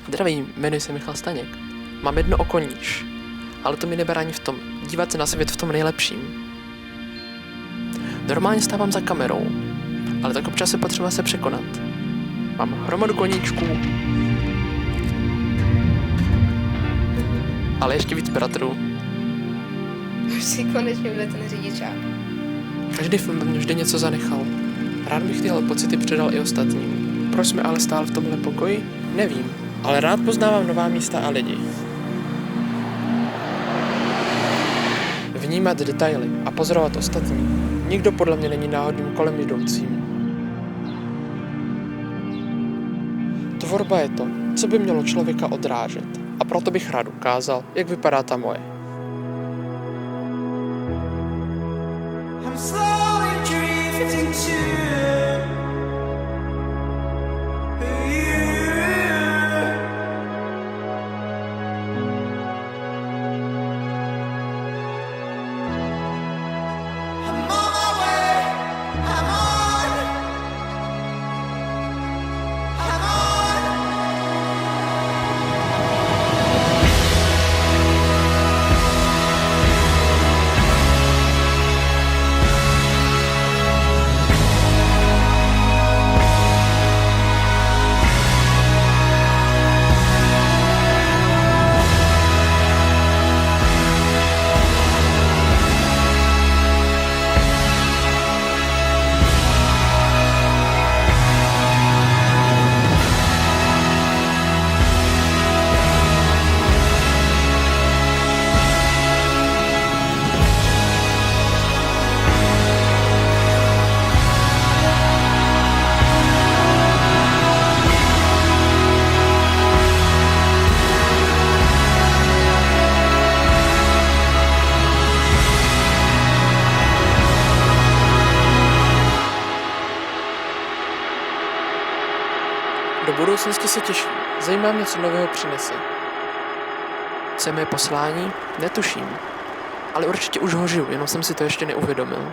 Zdravím, jmenuji se Michal Staněk. Mám jedno oko níž, ale to mi nebrání v tom dívat se na svět v tom nejlepším. Normálně stávám za kamerou, ale tak občas je potřeba se překonat. Mám hromadu koníčků, ale ještě víc bratrů. Už si konečně bude ten řidičák. Každý film ve mně vždy něco zanechal. Rád bych tyhle pocity předal i ostatním. Proč jsme ale stál v tomhle pokoji? Nevím, ale rád poznávám nová místa a lidi. Vnímat detaily a pozorovat ostatní. Nikdo podle mě není náhodným kolem jdoucím. Tvorba je to, co by mělo člověka odrážet. A proto bych rád ukázal, jak vypadá ta moje. I'm slowly drifting to you. I'm on my way. I'm on. I'm on. Do budoucnosti se těším. Zajímá mě, co nového přinese. Co je moje poslání? Netuším. Ale určitě už ho žiju, jenom jsem si to ještě neuvědomil.